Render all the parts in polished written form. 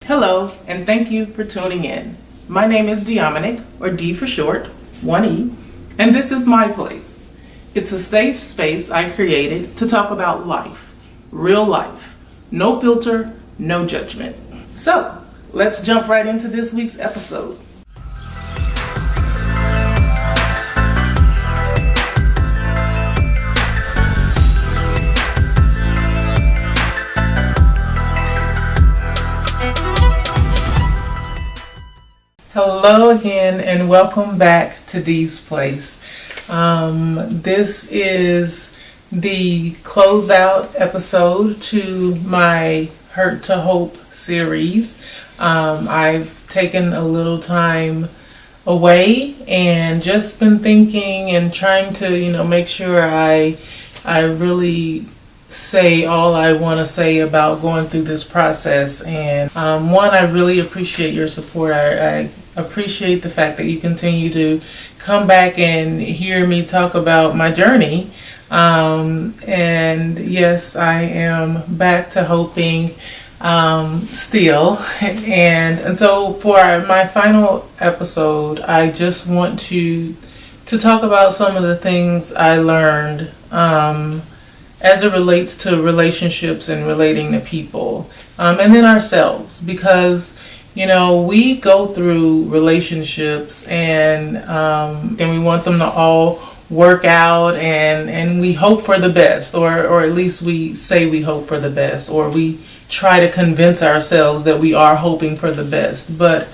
Hello, and thank you for tuning in. My name is Dominic, or D for short, 1E, and this is my place. It's a safe space I created to talk about life, real life, no filter, no judgment. So, let's jump right into this week's episode. Hello again and welcome back to Dee's Place. This is the closeout episode to my Hurt to Hope series. I've taken a little time away and just been thinking and trying to, make sure I really say all I want to say about going through this process. And one, I really appreciate your support. I appreciate the fact that you continue to come back and hear me talk about my journey. And yes, I am back to hoping still. And so for my final episode, I just want to talk about some of the things I learned as it relates to relationships and relating to people, and then ourselves, because we go through relationships and we want them to all work out, and we hope for the best, or at least we say we hope for the best, or we try to convince ourselves that we are hoping for the best. But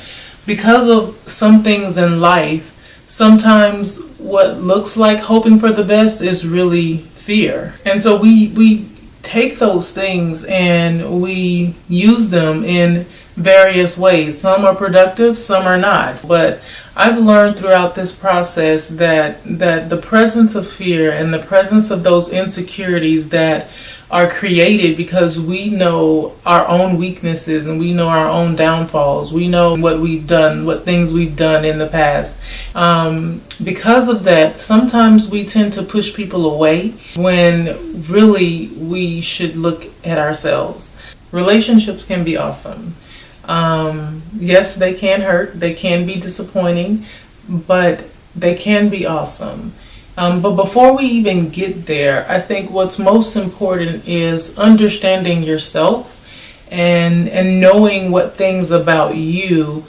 because of some things in life, sometimes what looks like hoping for the best is really fear. And so we take those things and we use them in various ways. Some are productive, some are not. But I've learned throughout this process that the presence of fear and the presence of those insecurities that are created because we know our own weaknesses and we know our own downfalls. We know what we've done, what things we've done in the past. Because of that, sometimes we tend to push people away when really we should look at ourselves. Relationships can be awesome. Yes, they can hurt, they can be disappointing, but they can be awesome. But before we even get there, I think what's most important is understanding yourself and knowing what things about you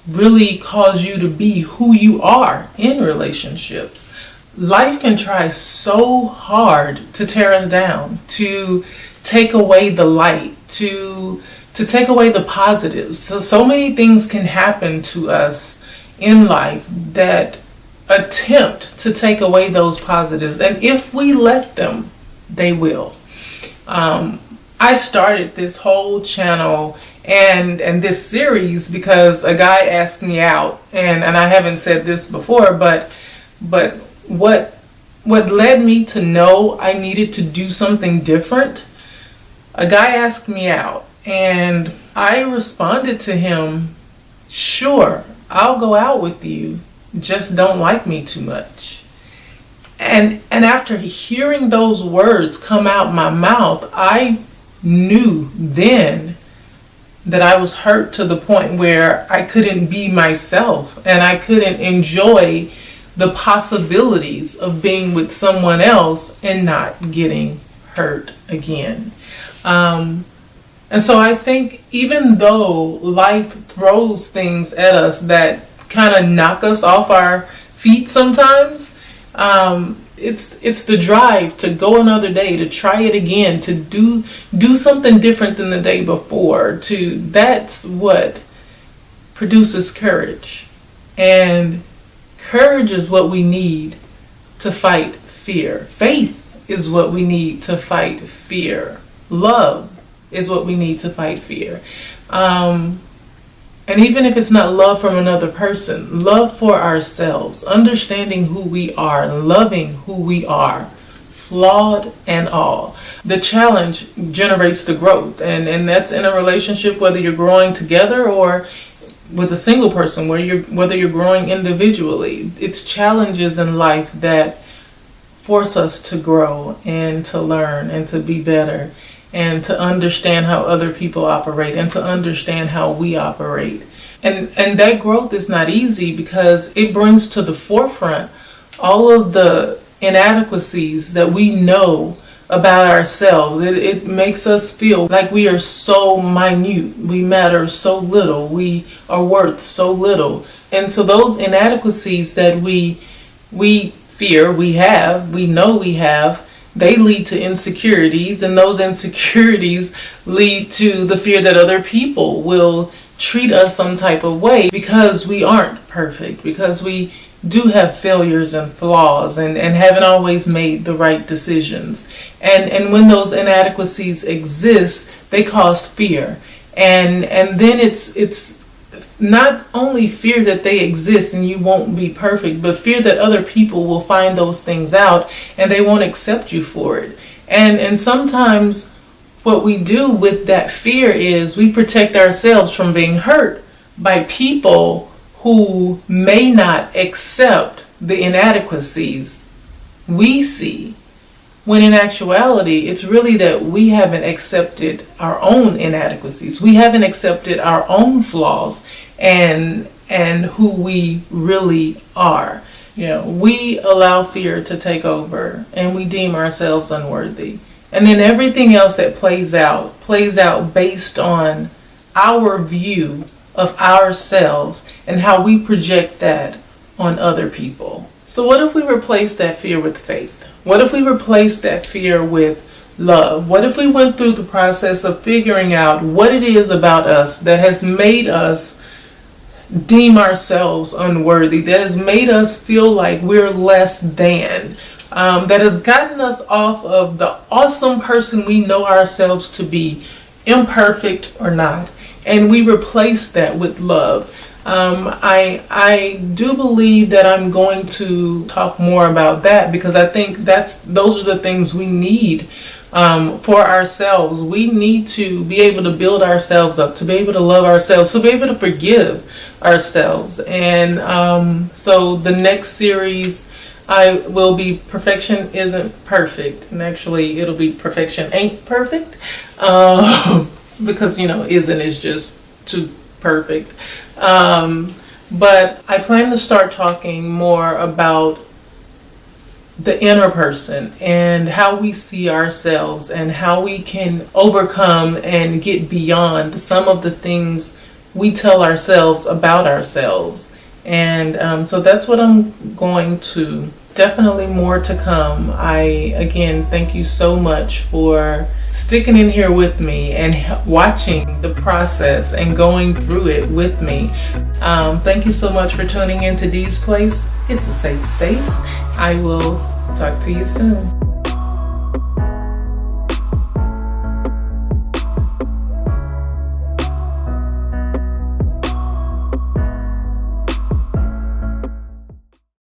really cause you to be who you are in relationships. Life can try so hard to tear us down, to take away the light, to take away the positives. So many things can happen to us in life that attempt to take away those positives, and if we let them, they will. I started this whole channel and this series because a guy asked me out, and I haven't said this before, but what led me to know I needed to do something different, a guy asked me out, and I responded to him, sure, I'll go out with you, just don't like me too much. And after hearing those words come out my mouth, I knew then that I was hurt to the point where I couldn't be myself and I couldn't enjoy the possibilities of being with someone else and not getting hurt again. And so I think even though life throws things at us that kind of knock us off our feet sometimes, it's the drive to go another day, to try it again, to do something different than the day before. That's what produces courage. And courage is what we need to fight fear. Faith is what we need to fight fear. Love is what we need to fight fear. And even if it's not love from another person, love for ourselves, understanding who we are, loving who we are, flawed and all. The challenge generates the growth, and that's in a relationship, whether you're growing together or with a single person, whether you're growing individually. It's challenges in life that force us to grow and to learn and to be better. and to understand how other people operate and to understand how we operate. And that growth is not easy because it brings to the forefront all of the inadequacies that we know about ourselves. It makes us feel like we are so minute, we matter so little, we are worth so little. And so those inadequacies that we fear we know we have, they lead to insecurities, and those insecurities lead to the fear that other people will treat us some type of way because we aren't perfect, because we do have failures and flaws and haven't always made the right decisions. And when those inadequacies exist, they cause fear. And then it's not only fear that they exist and you won't be perfect, but fear that other people will find those things out and they won't accept you for it. And sometimes what we do with that fear is we protect ourselves from being hurt by people who may not accept the inadequacies we see, when in actuality it's really that we haven't accepted our own inadequacies. We haven't accepted our own flaws and who we really are. We allow fear to take over and we deem ourselves unworthy. And then everything else that plays out based on our view of ourselves and how we project that on other people. So what if we replace that fear with faith? What if we replace that fear with love? What if we went through the process of figuring out what it is about us that has made us deem ourselves unworthy, that has made us feel like we're less than, that has gotten us off of the awesome person we know ourselves to be, imperfect or not, and we replace that with love. I do believe that I'm going to talk more about that because I think those are the things we need for ourselves. We need to be able to build ourselves up, to be able to love ourselves, to be able to forgive ourselves. And so the next series I will be Perfection Isn't Perfect, and actually it'll be Perfection Ain't Perfect, because isn't is just too perfect. But I plan to start talking more about the inner person and how we see ourselves and how we can overcome and get beyond some of the things we tell ourselves about ourselves. And so that's what I'm going to. Definitely more to come. I again thank you so much for sticking in here with me and watching the process and going through it with me. Thank you so much for tuning into Dee's Place. It's a safe space. I will talk to you soon.